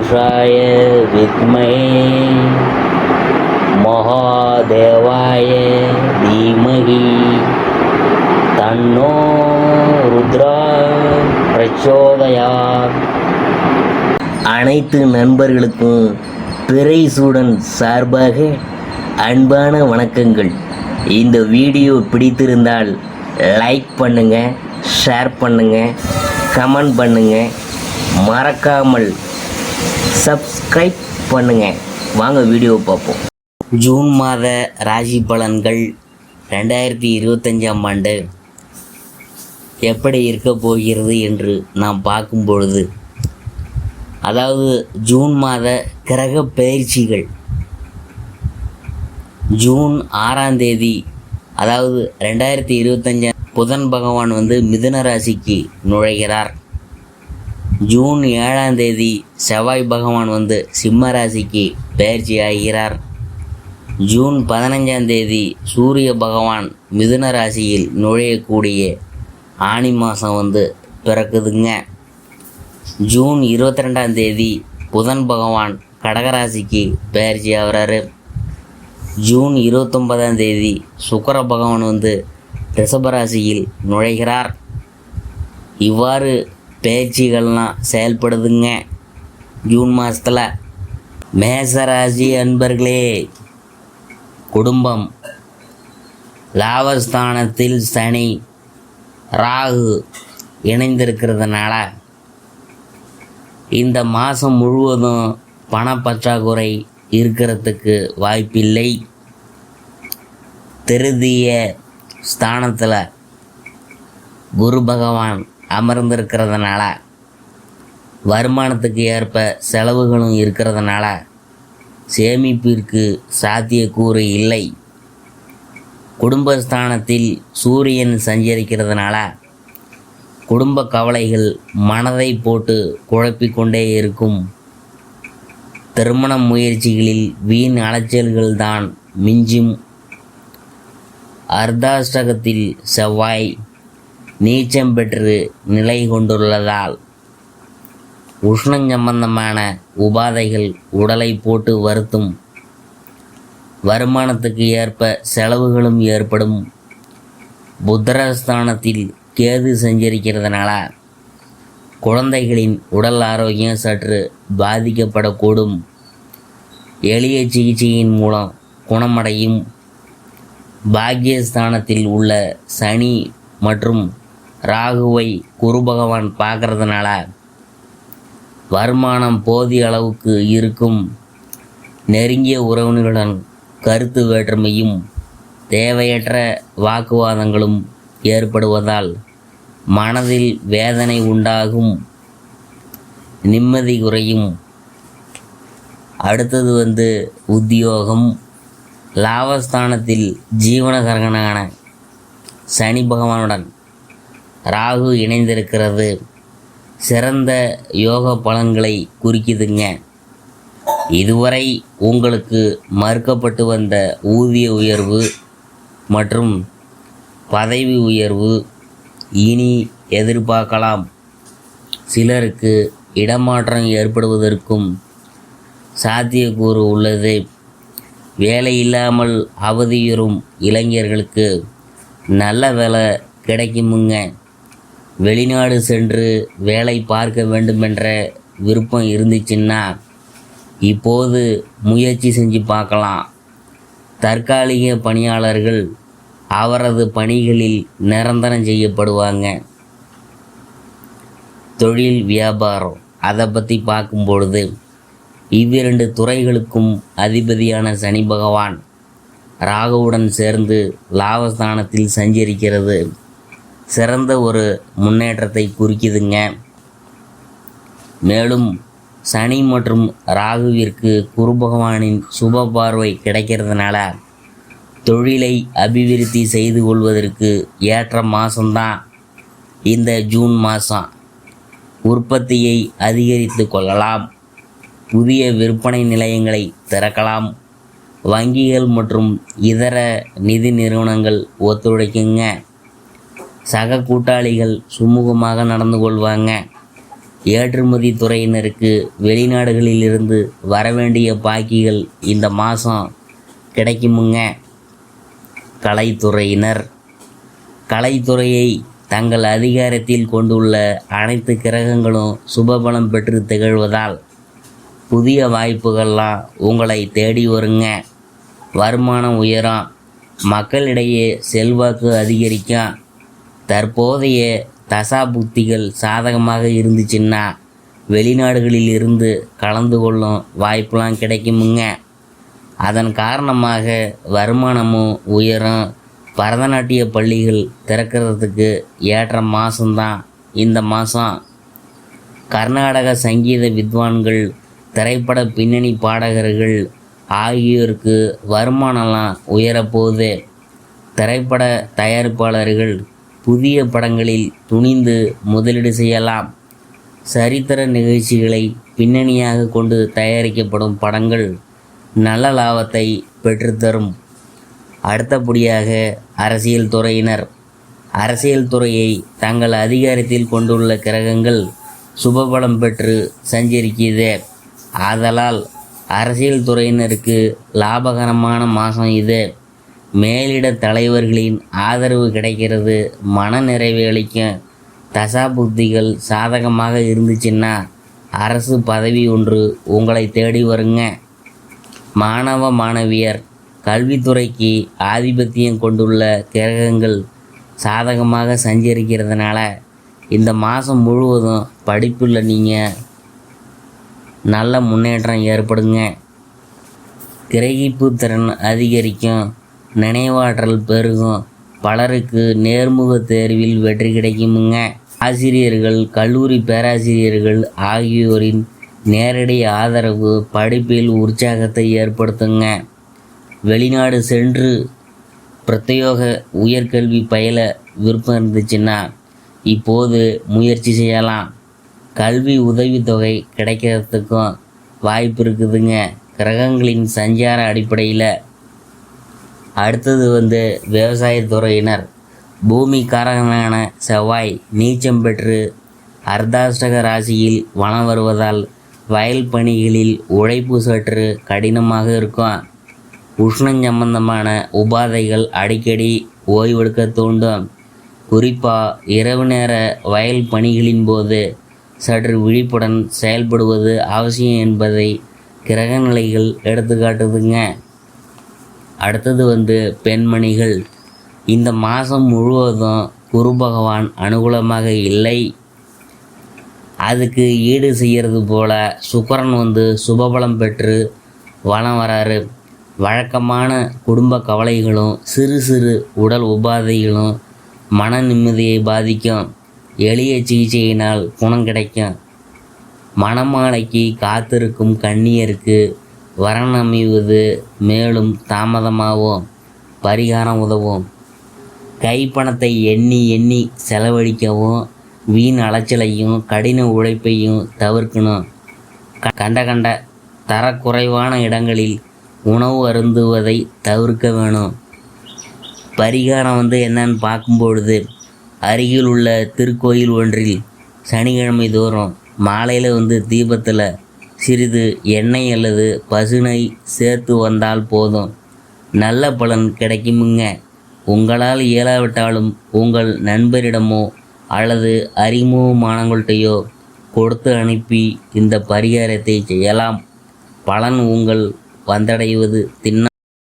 पुरुषाय विद्महे महादेवाय धीमहि तन्नो रुद्रा प्रचोदयात्. அனைத்து நண்பர்களுக்கும் பிறைசூடன் சார்பாக அன்பான வணக்கங்கள். இந்த வீடியோ பிடித்திருந்தால் லைக் பண்ணுங்கள், ஷேர் பண்ணுங்கள், கமெண்ட் பண்ணுங்கள், மறக்காமல் சப்ஸ்கிரைப் பண்ணுங்கள். வாங்க வீடியோ பார்ப்போம். ஜூன் மாத ராசி பலன்கள் 2025ஆம் ஆண்டு எப்படி இருக்க போகிறது என்று நாம் பார்க்கும் பொழுது, அதாவது ஜூன் மாத கிரக பயிற்சிகள் ஜூன் 6ஆம் தேதி, அதாவது 2025 புதன் பகவான் மிதுன ராசிக்கு நுழைகிறார். ஜூன் 7ஆம் தேதி செவ்வாய் பகவான் சிம்ம ராசிக்கு பயிற்சி ஆகிறார். ஜூன் 15ஆம் தேதி சூரிய பகவான் மிதுன ராசியில் நுழையக்கூடிய ஆனி மாதம் பிறக்குதுங்க. ஜூன் 22ஆம் தேதி புதன் பகவான் கடகராசிக்கு பயிற்சி ஆகிறாரு. ஜூன் 29ஆம் தேதி சுக்கிர பகவான் ரிஷபராசியில் நுழைகிறார். இவ்வாறு பயிற்சிகள்லாம் செயல்படுதுங்க ஜூன் மாதத்தில். மேசராசி அன்பர்களே, குடும்பம், லாபஸ்தானத்தில் சனி ராகு இணைந்திருக்கிறதுனால இந்த மாதம் முழுவதும் பணப்பற்றாக்குறை இருக்கிறதுக்கு வாய்ப்பில்லை. திருதிய ஸ்தானத்தில் குரு பகவான் அமர்ந்திருக்கிறதுனால வருமானத்துக்கு ஏற்ப செலவுகளும் இருக்கிறதுனால சேமிப்பிற்கு சாத்தியக்கூறு இல்லை. குடும்பஸ்தானத்தில் சூரியன் சஞ்சரிக்கிறதுனால குடும்ப கவலைகள் மனதை போட்டு குழப்பிக்கொண்டே இருக்கும். திருமண முயற்சிகளில் வீண் அலைச்சல்கள் தான் மிஞ்சும். அர்த்தாஷ்டகத்தில் செவ்வாய் நீச்சம் பெற்று நிலை கொண்டுள்ளதால் உஷ்ணம் சம்பந்தமான உபாதைகள் உடலை போட்டு வருத்தும். வருமானத்துக்கு ஏற்ப செலவுகளும் ஏற்படும். புத்திரஸ்தானத்தில் கேது சஞ்சரிக்கிறதுனால குழந்தைகளின் உடல் ஆரோக்கியம் சற்று பாதிக்கப்படக்கூடும். எளிய சிகிச்சையின் மூலம் குணமடையும். பாக்கியஸ்தானத்தில் உள்ள சனி மற்றும் ராகுவை குரு பகவான் பார்க்கறதுனால வருமானம் போதிய அளவுக்கு இருக்கும். நெருங்கிய உறவினர்களுடன் கருத்து வேற்றுமையும் தேவையற்ற வாக்குவாதங்களும் ஏற்படுவதால் மனதில் வேதனை உண்டாகும், நிம்மதி குறையும். அடுத்தது உத்தியோகம். லாபஸ்தானத்தில் ஜீவனகரகனான சனி பகவானுடன் ராகு இணைந்திருக்கிறது சிறந்த யோக பலன்களை குறிக்குதுங்க. இதுவரை உங்களுக்கு மறுக்கப்பட்டு வந்த ஊதிய உயர்வு மற்றும் பதவி உயர்வு இனி எதிர்பார்க்கலாம். சிலருக்கு இடமாற்றம் ஏற்படுவதற்கும் சாத்தியக்கூறு உள்ளது. வேலை இல்லாமல் அவதியுறும் இளைஞர்களுக்கு நல்ல வேலை கிடைக்குமுங்க. வெளிநாடு சென்று வேலை பார்க்க வேண்டுமென்ற விருப்பம் இருந்துச்சுன்னா இப்போது முயற்சி செஞ்சு பார்க்கலாம். தற்காலிக பணியாளர்கள் அவரது பணிகளில் நிரந்தரம் செய்யப்படுவாங்க. தொழில், வியாபாரம், அதை பற்றி பார்க்கும்பொழுது இவ்விரண்டு துறைகளுக்கும் அதிபதியான சனி பகவான் ராகுவுடன் சேர்ந்து லாபஸ்தானத்தில் சஞ்சரிக்கிறது சிறந்த ஒரு முன்னேற்றத்தை குறிக்குதுங்க. மேலும் சனி மற்றும் ராகுவிற்கு குரு பகவானின் சுப பார்வை கிடைக்கிறதுனால தொழிலை அபிவிருத்தி செய்து கொள்வதற்கு ஏற்ற மாதம்தான் இந்த ஜூன் மாதம். உற்பத்தியை அதிகரித்து கொள்ளலாம். புதிய விற்பனை நிலையங்களை திறக்கலாம். வங்கிகள் மற்றும் இதர நிதி நிறுவனங்கள் ஒத்துழைக்குங்க. சக கூட்டாளிகள் சுமூகமாக நடந்து கொள்வாங்க. ஏற்றுமதி துறையினருக்கு வெளிநாடுகளிலிருந்து வரவேண்டிய பாக்கிகள் இந்த மாதம் கிடைக்குமுங்க. கலைத்துறையினர் கலைத்துறையை தங்கள் அதிகாரத்தில் கொண்டுள்ள அனைத்து கிரகங்களும் சுபபலம் பெற்று திகழ்வதால் புதிய வாய்ப்புகள்லாம் உங்களை தேடி வருங்க. வருமானம் உயரும், மக்களிடையே செல்வாக்கு அதிகரிக்கும். தற்போதைய தசா புத்திகள் சாதகமாக இருந்துச்சுன்னா வெளிநாடுகளில் இருந்து கலந்து கொள்ளும் வாய்ப்பெலாம் கிடைக்குமுங்க. அதன் காரணமாக வருமானமும் உயரும். பரதநாட்டிய பள்ளிகள் திறக்கிறதுக்கு ஏற்ற மாதம்தான் இந்த மாதம். கர்நாடக சங்கீத வித்வான்கள், திரைப்பட பின்னணி பாடகர்கள் ஆகியோருக்கு வருமானம்லாம் உயரப்போகுது. திரைப்பட தயாரிப்பாளர்கள் புதிய படங்களில் துணிந்து முதலீடு செய்யலாம். சரித்திர நிகழ்ச்சிகளை பின்னணியாக கொண்டு தயாரிக்கப்படும் படங்கள் நல்ல லாபத்தை பெற்றுத்தரும். அடுத்தபடியாக அரசியல் துறையினர். அரசியல் துறையை தங்கள் அதிகாரத்தில் கொண்டுள்ள கிரகங்கள் சுபபலம் பெற்று சஞ்சரிக்கிறது. ஆதலால் அரசியல் துறையினருக்கு லாபகரமான மாதம் இது. மேலிட தலைவர்களின் ஆதரவு கிடைக்கிறது, மன நிறைவு அளிக்கும். தசா புத்திகள் சாதகமாக இருந்துச்சுன்னா அரசு பதவி ஒன்று உங்களை தேடி வருங்க. மாணவ மாணவியர் கல்வித்துறைக்கு ஆதிபத்தியம் கொண்டுள்ள கிரகங்கள் சாதகமாக சஞ்சரிக்கிறதுனால இந்த மாதம் முழுவதும் படிப்பில் நீங்கள் நல்ல முன்னேற்றம் ஏற்படுங்க. கிரகிப்பு திறன் அதிகரிக்கும், நினைவாற்றல் பெருகும். பலருக்கு நேர்முக தேர்வில் வெற்றி கிடைக்குமுங்க. ஆசிரியர்கள், கல்லூரி பேராசிரியர்கள் ஆகியோரின் நேரடி ஆதரவு படிப்பில் உற்சாகத்தை ஏற்படுத்துங்க. வெளிநாடு சென்று பிரத்யேக உயர்கல்வி பயில விருப்பம் இருந்துச்சுன்னா இப்போது முயற்சி செய்யலாம். கல்வி உதவித்தொகை கிடைக்கிறதுக்கும் வாய்ப்பு இருக்குதுங்க, கிரகங்களின் சஞ்சார அடிப்படையில். அடுத்தது விவசாயத்துறையினர். பூமி காரகனான செவ்வாய் நீச்சம் பெற்று அர்த்தாஷ்டக ராசியில் வலம் வருவதால் வயல் பணிகளில் உழைப்பு சற்று கடினமாக இருக்கும். உஷ்ணம் சம்பந்தமான உபாதைகள் அடிக்கடி ஓய்வெடுக்க தூண்டும். குறிப்பாக இரவு நேர வயல் பணிகளின் போது சற்று விழிப்புடன் செயல்படுவது அவசியம் என்பதை கிரகநிலைகள் எடுத்துக்காட்டுதுங்க. அடுத்தது பெண்மணிகள். இந்த மாதம் முழுவதும் குரு பகவான் அனுகூலமாக இல்லை. அதுக்கு ஈடு செய்கிறது போல சுக்கிரன் சுபபலம் பெற்று வலம் வராரு. வழக்கமான குடும்ப கவலைகளும் சிறு சிறு உடல் உபாதைகளும் மன நிம்மதியை பாதிக்கும். எளிய சிகிச்சையினால் குணம் கிடைக்கும். மணமாலைக்கு காத்திருக்கும் கன்னியருக்கு வரன் அமைவது மேலும் தாமதமாகவும் பரிகாரம் உதவும். கைப்பணத்தை எண்ணி எண்ணி செலவழிக்கவும் வீண் அலைச்சலையும் கடின உழைப்பையும் தவிர்க்கணும். கண்ட தரக்குறைவான இடங்களில் உணவு அருந்துவதை தவிர்க்க வேணும். பரிகாரம் என்னன்னு பார்க்கும்பொழுது அருகில் உள்ள திருக்கோயில் ஒன்றில் சனிக்கிழமை தோறும் மாலையில் தீபத்தில் சிறிது எண்ணெய் அல்லது பசுனை சேர்த்து வந்தால் போதும், நல்ல பலன் கிடைக்குமுங்க. உங்களால் இயலாவிட்டாலும் உங்கள் நண்பரிடமோ அல்லது அறிமுகமானவங்கள்ட்டையோ கொடுத்து அனுப்பி இந்த பரிகாரத்தை செய்யலாம். பலன் உங்கள் வந்தடைவது திண்ணம்.